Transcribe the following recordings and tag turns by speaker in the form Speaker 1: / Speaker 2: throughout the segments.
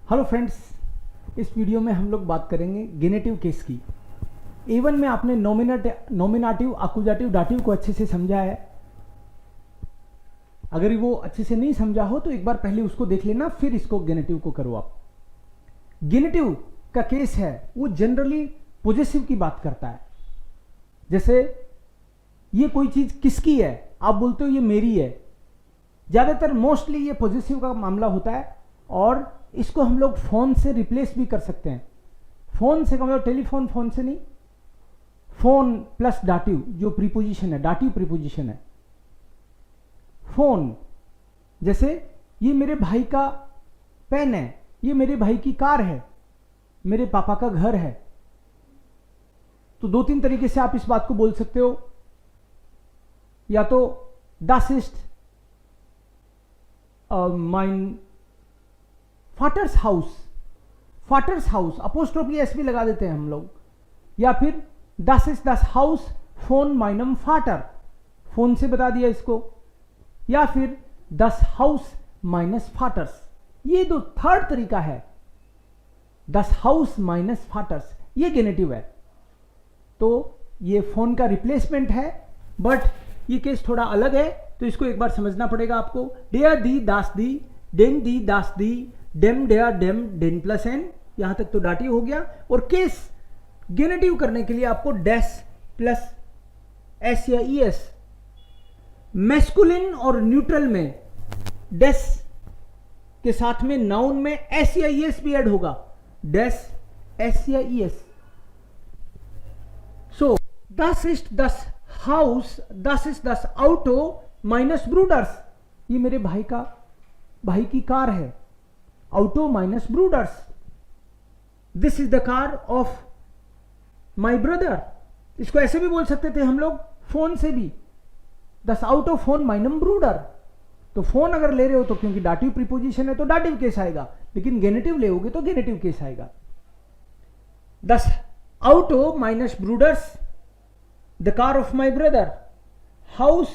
Speaker 1: Hello friends, इस video में हम लोग बात करेंगे गेनेटिव केस की। A1 में आपने नॉमिनेटिव, अक्यूजेटिव, दाटिव को अच्छे से समझा है। अगर वो अच्छे से नहीं समझा हो तो एक बार पहले उसको देख लेना, फिर इसको गेनेटिव को करो आप। गेनेटिव का केस है वो जनरली पॉजेसिव की बात करता है। जैसे ये कोई चीज किसकी है, आप बोलते हो ये मेरी है। ज्यादातर मोस्टली ये पॉजेसिव का मामला होता है और इसको हम लोग फोन से रिप्लेस भी कर सकते हैं। फोन से मतलब टेलीफोन, फोन से नहीं, फोन प्लस दाटिव जो प्रीपोजिशन है, दाटिव प्रीपोजिशन है। फोन, जैसे ये मेरे भाई का पेन है, ये मेरे भाई की कार है, मेरे पापा का घर है। तो दो तीन तरीके से आप इस बात को बोल सकते हो। या तो das ist mein फाटर्स हाउस, फाटर्स हाउस अपोस्ट्रोफी एस भी लगा देते हैं हम लोग। या फिर das ist das हाउस फोन माइनम फाटर, फोन से बता दिया इसको। या फिर das हाउस माइनस फाटर्स, ये दो थर्ड तरीका है। das हाउस माइनस फाटर्स ये गेनेटिव है। तो ये फोन का रिप्लेसमेंट है, बट ये केस थोड़ा अलग है, तो इसको एक बार समझना पड़ेगा आपको। डेयर दी दास दी, डेन दी दास दी, डेम डेयर डेम, डेन प्लस एन, यहां तक तो दाटिव हो गया। और केस गेनेटिव करने के लिए आपको डैश प्लस एस या ई एस, मैस्कुलिन और न्यूट्रल में डैश के साथ में नाउन में एस या ई एस भी ऐड होगा, डैश एस या E S. So das ist das हाउस, das ist das ऑटो माइनस ब्रूडर्स, ये मेरे भाई की कार है, ऑटो माइनस ब्रूडर्स। This is the car of my brother, इसको ऐसे भी बोल सकते थे हम लोग फोन से भी, दस ऑटो फोन माइनम ब्रूडर। तो फोन अगर ले रहे हो तो क्योंकि दाटिव प्रीपोजिशन है तो दाटिव केस आएगा, लेकिन गेनेटिव लेओगे तो गेनेटिव केस आएगा। दस ऑटो माइनस ब्रूडर्स, the car of my brother, house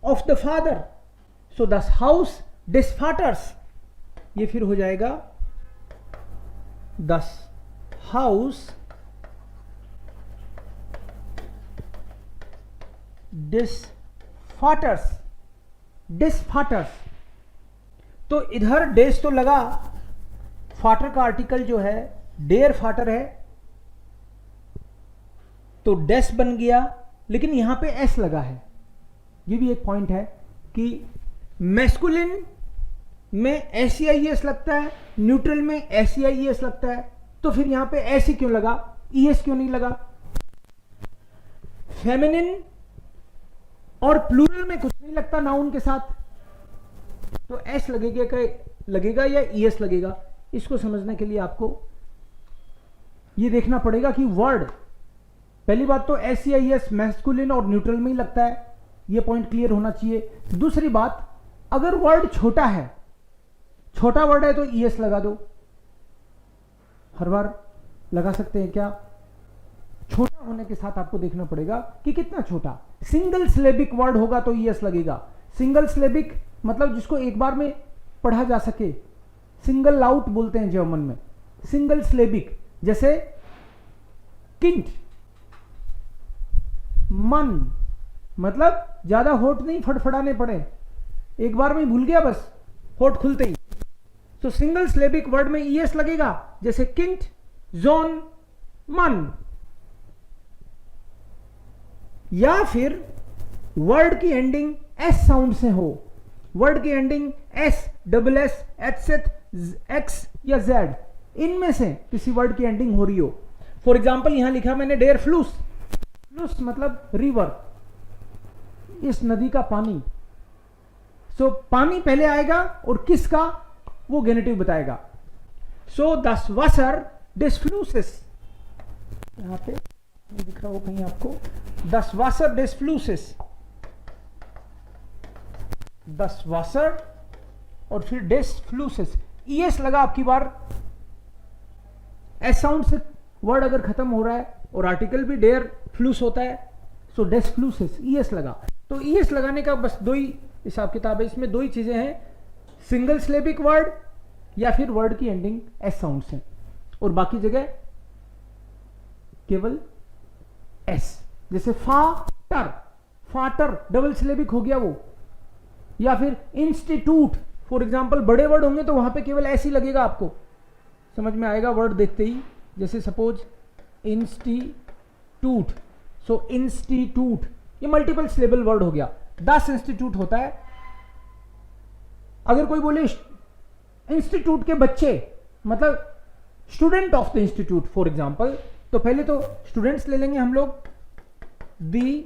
Speaker 1: of the father, so das house des vaters, ये फिर हो जाएगा das house des vaters, des vaters। तो इधर डेस तो लगा, फाटर का आर्टिकल जो है डेयर फाटर है तो डेस बन गया, लेकिन यहां पे एस लगा है। ये भी एक पॉइंट है कि मैस्कुलिन में एस या ई एस लगता है, न्यूट्रल में एस या ई एस लगता है, तो फिर यहां पे एस ही क्यों लगा, ई एस क्यों नहीं लगा। फेमिनिन और प्लूरल में कुछ नहीं लगता नाउन के साथ, तो एस लगेगा या ई एस लगेगा। इसको समझने के लिए आपको ये देखना पड़ेगा कि वर्ड, पहली बात तो एस या ई एस मैस्कुलिन और न्यूट्रल में ही लगता है, ये पॉइंट क्लियर होना चाहिए। दूसरी बात, अगर वर्ड छोटा है, छोटा वर्ड है तो ई एस लगा दो, हर बार लगा सकते हैं क्या। छोटा होने के साथ आपको देखना पड़ेगा कि कितना छोटा। सिंगल सिलेबिक वर्ड होगा तो ई एस लगेगा। सिंगल सिलेबिक मतलब जिसको एक बार में पढ़ा जा सके, सिंगल आउट बोलते हैं जर्मन में। सिंगल सिलेबिक जैसे किंट, मन, मतलब ज्यादा होठ नहीं फड़फड़ाने पड़े, एक बार में भूल गया बस होठ खुलते ही। तो सिंगल सिलेबिक वर्ड में ई एस लगेगा, जैसे किंट, जोन, मन। या फिर वर्ड की एंडिंग एस साउंड से हो, वर्ड की ending S, double S, H, x या जेड, इनमें से किसी वर्ड की एंडिंग हो रही हो। फॉर एग्जाम्पल यहां लिखा मैंने डेयर फ्लूस, फ्लूस मतलब रिवर, इस नदी का पानी। सो पानी पहले आएगा और किसका वो गेनेटिव बताएगा। सो das Wasser des Flusses, यहां पे दिख रहा हो कहीं आपको, das Wasser des Flusses, das Wasser और फिर des Flusses, es लगा आपकी बार। एस साउंड से वर्ड अगर खत्म हो रहा है और आर्टिकल भी डेयर फ्लूस होता है, सो डेस फ्लूसिस, ई एस लगा। तो ई एस लगाने का बस दो ही हिसाब किताब है, इसमें दो ही चीजें हैं, सिंगल सिलेबिक वर्ड या फिर वर्ड की एंडिंग एस साउंड से, और बाकी जगह केवल एस। जैसे फाटर, फाटर डबल सिलेबिक हो गया वो। या फिर इंस्टीट्यूट, फॉर एग्जाम्पल बड़े वर्ड होंगे तो वहां पे केवल एस ही लगेगा, आपको समझ में आएगा वर्ड देखते ही। जैसे सपोज इंस्टीट्यूट, सो इंस्टीट्यूट ये मल्टीपल सिलेबल वर्ड हो गया। 10 इंस्टीट्यूट होता है। अगर कोई बोले इंस्टीट्यूट के बच्चे, मतलब student of the institute for example, तो पहले तो स्टूडेंट्स ले लेंगे हम लोग, दी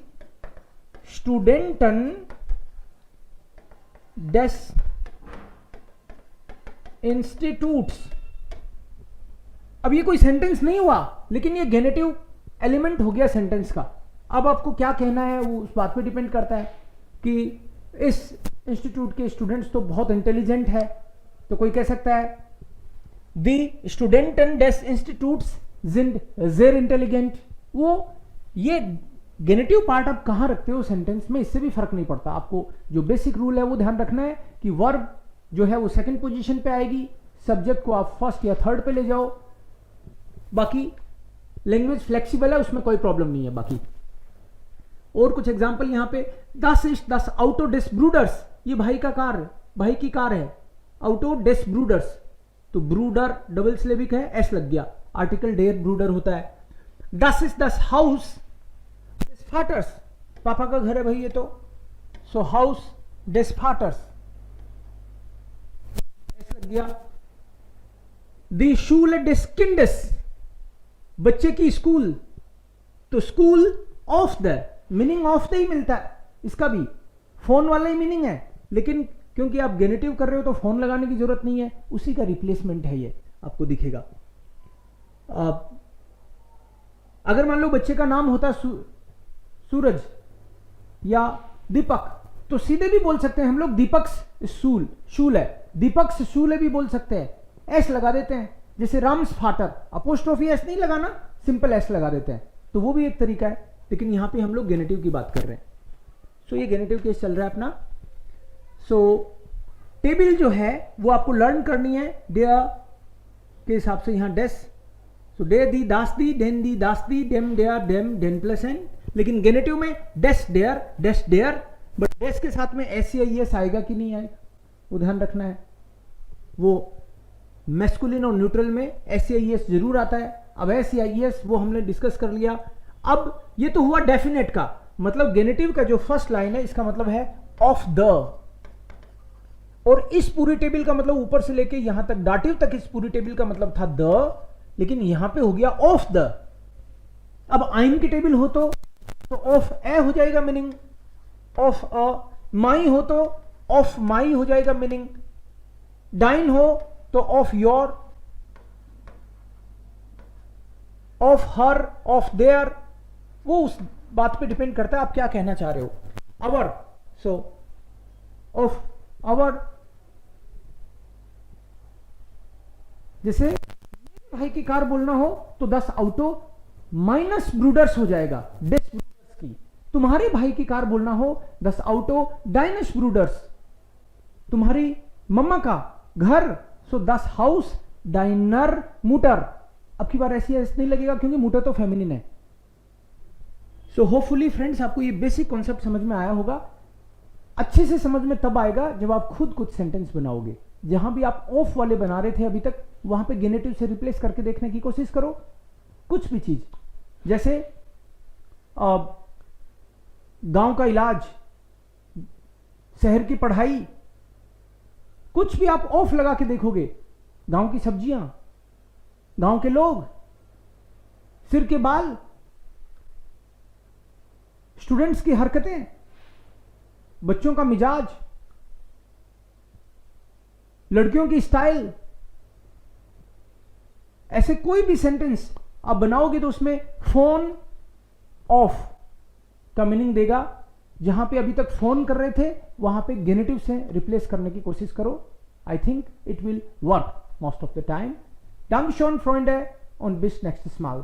Speaker 1: स्टूडेंटन डेस इंस्टीट्यूट्स। अब ये कोई सेंटेंस नहीं हुआ, लेकिन ये गेनेटिव एलिमेंट हो गया सेंटेंस का। अब आपको क्या कहना है वो उस बात पे डिपेंड करता है कि इस इंस्टीट्यूट के स्टूडेंट्स तो बहुत इंटेलिजेंट है, तो कोई कह सकता है दी स्टूडेंटन डेस इंस्टीट्यूट्स sind sehr intelligent। वो ये गेनेटिव पार्ट आप कहां रखते हो सेंटेंस में, इससे भी फर्क नहीं पड़ता। आपको जो बेसिक रूल है वो ध्यान रखना है कि वर्ब जो है वो सेकंड पोजीशन पे आएगी, सब्जेक्ट को आप फर्स्ट या थर्ड पे ले जाओ। बाकी लैंग्वेज फ्लेक्सिबल है, उसमें कोई प्रॉब्लम नहीं है। बाकी और कुछ एग्जांपल यहां पे, 10 ऑटो डेस ब्रूडर्स, ये भाई का कार, भाई की कार है, ऑटो डेस ब्रूडर्स, तो ब्रूडर डबल सिलेबिक है, एस लग गया, आर्टिकल डेयर ब्रूडर होता है। 10 हाउस डेस फाटर्स, पापा का घर है भाई ये तो, सो हाउस डेस फाटर्स, एस लग गया। दी शूल डेस किंडस, बच्चे की स्कूल, तो school of the, meaning of the he मिलता है इसका भी, फोन वाला ही मीनिंग है, लेकिन क्योंकि आप गेनेटिव कर रहे हो तो फोन लगाने की जरूरत नहीं है, उसी का रिप्लेसमेंट है ये, आपको दिखेगा। अगर मान लो बच्चे का नाम होता सूरज या दीपक, तो सीधे भी बोल सकते हैं हम लोग दीपक शूल, शूल है, दीपक शूल है भी बोल सकते हैं, एस लगा देते हैं। जैसे राम्स फाटर, अपोस्ट्रोफी एस नहीं लगाना, सिंपल एस लगा देते हैं, तो वो भी एक तरीका है। लेकिन यहां पे हम लोग गेनेटिव की बात कर रहे हैं। सो ये गेनेटिव केस चल रहा है अपना। सो टेबल जो है वो आपको लर्न करनी है डेयर के हिसाब से। यहां डेस, सो डे दी दास दी, डेन दी दास दी, डेम डेयर डेम, डेन प्लस एन। लेकिन गेनेटिव में डेस डेयर, बट डेस के साथ में एस या एस आएगा कि नहीं आएगा वो ध्यान रखना है। वो मैस्कुलिन और न्यूट्रल में एस या एस जरूर आता है। अब एस या एस वो हमने डिस्कस कर लिया। अब ये तो हुआ डेफिनेट का, मतलब गेनेटिव का जो फर्स्ट लाइन है इसका मतलब है ऑफ द, और इस पूरी टेबल का मतलब ऊपर से लेके यहां तक डाटिव तक इस पूरी टेबल का मतलब था द, लेकिन यहां पे हो गया ऑफ द। अब आइन की टेबल हो तो ऑफ ए हो जाएगा मीनिंग, ऑफ अ, माई हो तो ऑफ माई हो जाएगा मीनिंग, डाइन हो तो of your, of her, of their, वो उस बात पे डिपेंड करता है आप क्या कहना चाह रहे हो। अवर, सो ऑफ अवर, जैसे भाई की कार बोलना हो तो 10 ऑटो माइनस ब्रूडर्स हो जाएगा, डेस ब्रूडर्स की। तुम्हारे भाई की कार बोलना हो 10 ऑटो डाइनस ब्रूडर्स, तुम्हारी मम्मा का घर, सो 10 हाउस डाइनर मूटर। अब की बार ऐसी नहीं लगेगा क्योंकि मूटर तो फेमिनिन है। सो होपफुली फ्रेंड्स आपको ये बेसिक कॉन्सेप्ट समझ में आया होगा। अच्छे से समझ में तब आएगा जब आप खुद कुछ सेंटेंस बनाओगे। जहां भी आप ऑफ वाले बना रहे थे अभी तक, वहां पे गेनेटिव से रिप्लेस करके देखने की कोशिश करो। कुछ भी चीज, जैसे गांव का इलाज, शहर की पढ़ाई, कुछ भी आप ऑफ लगा के देखोगे, गांव की सब्जियां, गांव के लोग, सिर के बाल, स्टूडेंट्स की हरकतें, बच्चों का मिजाज, लड़कियों की स्टाइल, ऐसे कोई भी सेंटेंस आप बनाओगे तो उसमें फोन ऑफ का मीनिंग देगा। जहां पे अभी तक फोन कर रहे थे वहां पे गेनेटिव से रिप्लेस करने की कोशिश करो। I think it will work most of the time. Dankeschön, Freunde, und bis nächstes Mal.